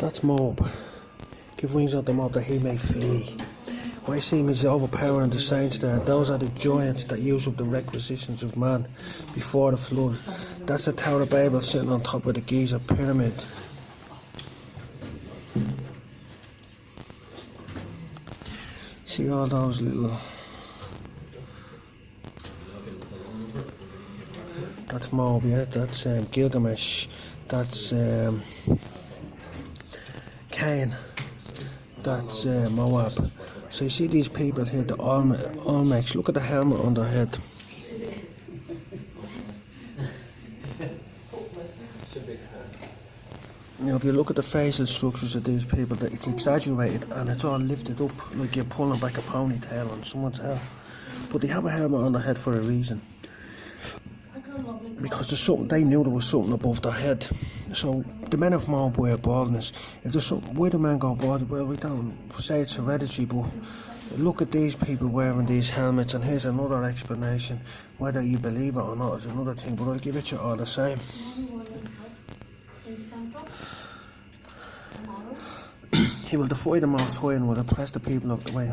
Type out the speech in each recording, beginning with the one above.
That's Moab. Give wings unto Moab that he may flee. What I see him is overpowering the saints there. Those are the giants that use up the requisitions of man before the flood. That's the Tower of Babel sitting on top of the Giza pyramid. See all those little... That's Moab, yeah, that's Gilgamesh, that's Cain, that's Moab. So you see these people here, the Olmecks, look at the helmet on their head. You know, if you look at the facial structures of these people, it's exaggerated and it's all lifted up like you're pulling back a ponytail on someone's hair. But they have a helmet on their head for a reason. Because there's something, they knew there was something above their head. So the men of Moab wear baldness. If there's something, why do men go bald? Well, we don't say it's hereditary, but look at these people wearing these helmets, and here's another explanation. Whether you believe it or not is another thing, but I'll give it to you all the same. He will defy the Most High and will oppress the people of the way.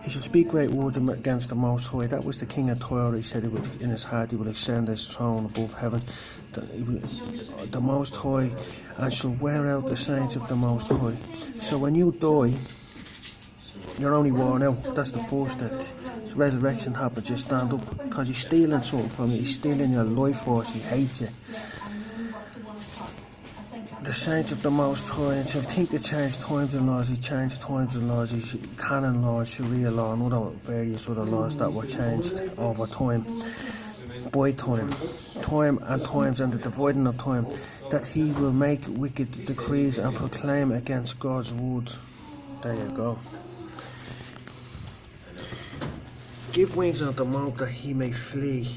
He shall speak great words against the Most High. That was the king of Tyre. He said he would, in his heart he will extend his throne above heaven. The Most High, and shall wear out the saints of the Most High. So when you die, you're only worn out. That's the first step. So resurrection happens, you stand up, because he's stealing something from you. He's stealing your life force. He hates you. The saints of the Most High, and so I think they changed times and laws. He changed times and laws, his canon laws, Sharia law, and other various other laws that were changed over time, by time and times, and the dividing of time, that he will make wicked decrees and proclaim against God's word. There you go. Give wings unto Moab that he may flee,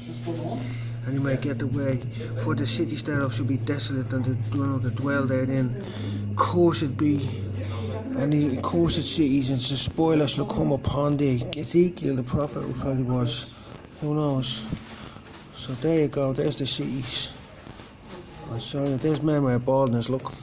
and he may get away. For the cities thereof shall be desolate, and the dwell therein. Cursed be, and the cursed cities, and the spoiler shall come upon thee. Ezekiel the prophet probably was, who knows. So there you go, there's the cities. I saw you, there's men with baldness, look.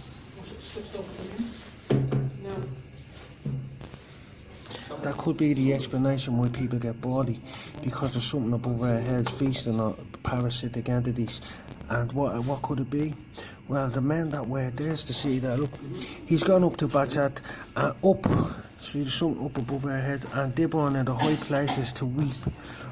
That could be the explanation why people get baldy, because there's something above their heads feasting on parasitic entities. And what could it be? Well, the men that wear, there's the city there, look. He's gone up to Bachat and up, see there's something up above their head, and Dibon in the high places to weep.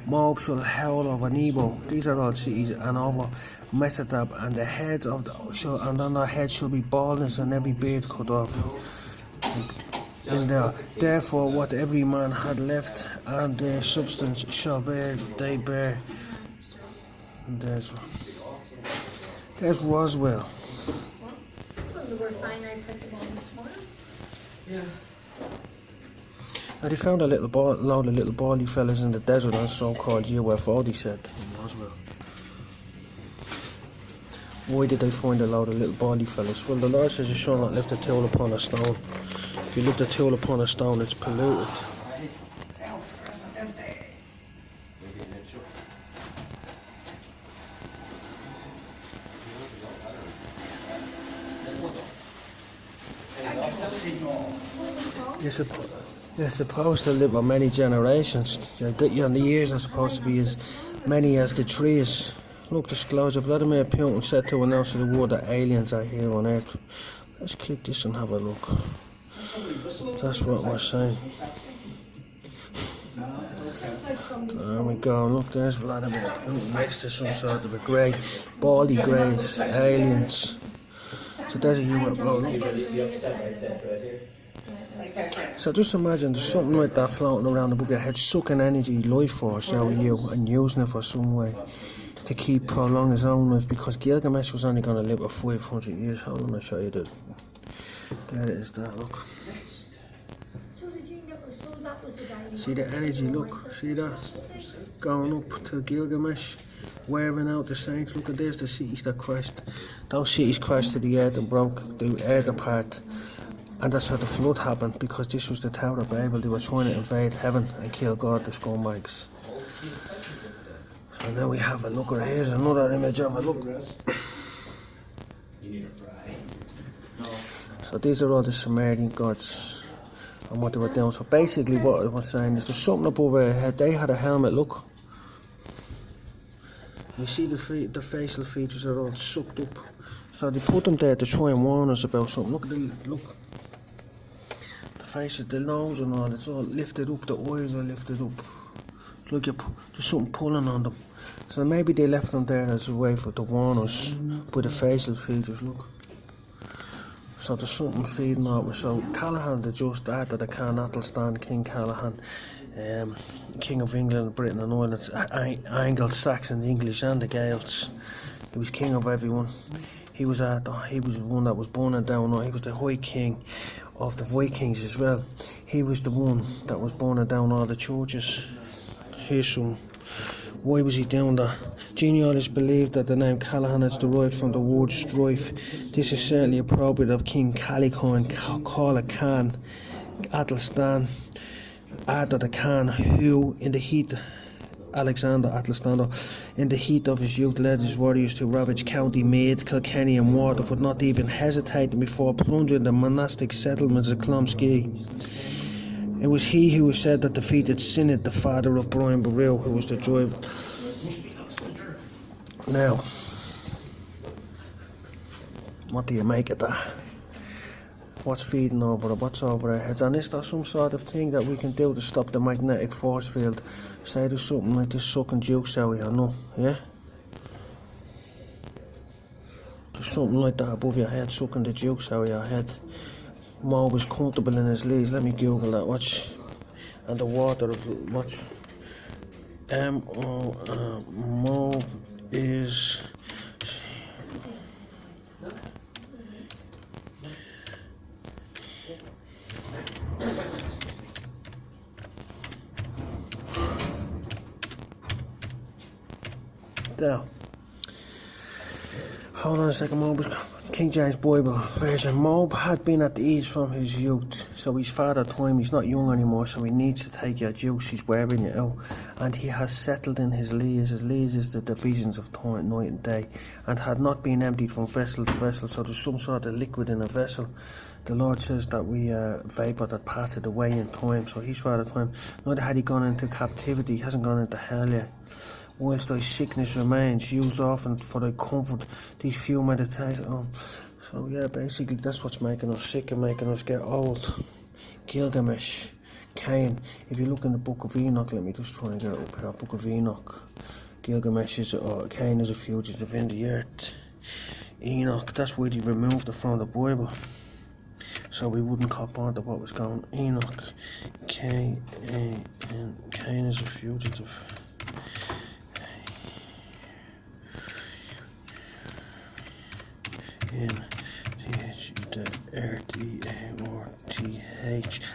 Moab shall howl over Nebo, these are all cities, and over Mesadab, and the heads of and on their heads shall be baldness, and every beard cut off. In there. Therefore, what every man had left, and their substance shall bear, they bear. And there's Roswell. Now they found a load of little baldy fellas in the desert on so-called UFO, they said, in Roswell. Why did they find a load of little baldy fellas? Well, the Lord says you shall not lift a tool upon a stone. If you lift a tool upon a stone, it's polluted. You're supposed to live for many generations. The years are supposed to be as many as the trees. Look, disclosure, Vladimir Putin said to announce to the world that aliens are here on Earth. Let's click this and have a look. That's what we're saying. There we go, look, there's Vladimir Putin next to some sort of a grey, baldy greys, aliens. So there's a UFO, look. So just imagine there's something like that floating around above your head, sucking energy, life force out of you and using it for some way to keep prolong his own life, because Gilgamesh was only going to live for 500 years. Hold on, I'll show you that. There it is there, look. See the energy, look, see that? Going up to Gilgamesh, wearing out the saints. Look at this, the cities that crashed. Those cities crashed to the earth and broke the earth apart. And that's how the flood happened, because this was the Tower of Babel. They were trying to invade heaven and kill God, the scumbags. So now we have a look at, here's another image of it, look. So these are all the Sumerian gods and what they were doing. So basically what I was saying is there's something above their head. They had a helmet, look. You see the facial features are all sucked up. So they put them there to try and warn us about something. Look at the faces, the nose and all, it's all lifted up, the eyes are lifted up. It's like there's something pulling on them. So maybe they left them there as a way to warn us by the facial features, look. So there's something feeding on us. So Callahan, the just after the Khan Athelstan, King Callahan, King of England, Britain and Ireland, Anglo-Saxons, English and the Gaels. He was king of everyone. He was the one that was born and down. He was the High King of the Vikings as well. He was the one that was born and down all the churches. Here's some. Why was he doing that? Genealogists believe that the name Callahan is derived from the word strife. This is certainly appropriate of King Calicon, Calla Khan, Athelstan, Ada the Khan, who in the heat Alexander Athelstan, in the heat of his youth, led his warriors to ravage County Meath, Kilkenny and Waterford, not even hesitating before plunging the monastic settlements of Clonskea. It was he who was said that defeated Synod, the father of Brian Boru, who was the driver. Now, what do you make of that? What's feeding over it? What's over our heads? And is there some sort of thing that we can do to stop the magnetic force field? Say there's something like this sucking juice out here, no? Yeah? There's something like that above your head, sucking the juice out of your head. Moab is comfortable in his leaves. Let me Google that. Watch. And the water of watch. Moab is. Now, hold on a second, Moab. King James Bible version. Moab had been at ease from his youth, so his father told him he's not young anymore, so he needs to take your juice, he's wearing you out. And he has settled in his lees. His lees is the divisions of time, night and day, and had not been emptied from vessel to vessel, so there's some sort of liquid in a vessel. The Lord says that we vapour that passeth away in time, so his father told him, neither had he gone into captivity, he hasn't gone into hell yet. Whilst thy sickness remains, used often for thy comfort, these few meditations. So yeah, basically that's what's making us sick and making us get old. Gilgamesh, Cain. If you look in the Book of Enoch, let me just try and get it up here. Book of Enoch. Gilgamesh is, Cain is a fugitive in the earth. Enoch, that's where they removed it from the Bible, so we wouldn't cop on to what was going on. Enoch, Cain is a fugitive. N-T-H-E-A-R-T-H,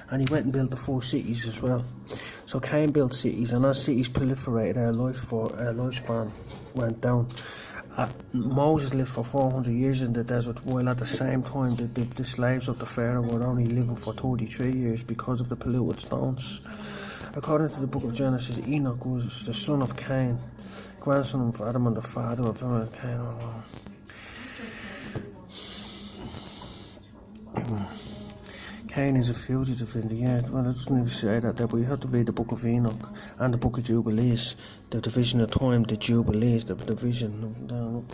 and he went and built the 4 cities as well. So Cain built cities, and as cities proliferated, our lifespan went down. Moses lived for 400 years in the desert, while at the same time the slaves of the Pharaoh were only living for 33 years because of the polluted stones. According to the book of Genesis, Enoch was the son of Cain, grandson of Adam and the father of Cain. Cain is a fugitive in the earth. Well, it doesn't even say that there, but you have to read the book of Enoch and the book of Jubilees, the division of time, the Jubilees, the division.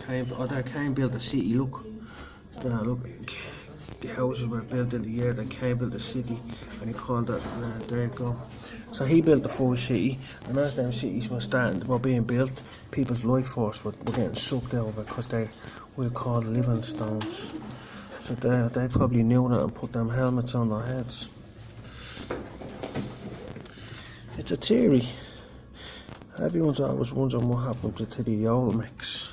Cain built a city, look. Look, the houses were built in the earth, and Cain built a city, and he called that, there you go. So he built the 4 city, and as them cities were being built, people's life force were getting sucked out because they were called living stones. So they probably knew that and put them helmets on their heads. It's a theory. Everyone's always wondering what happened to the Olmecks.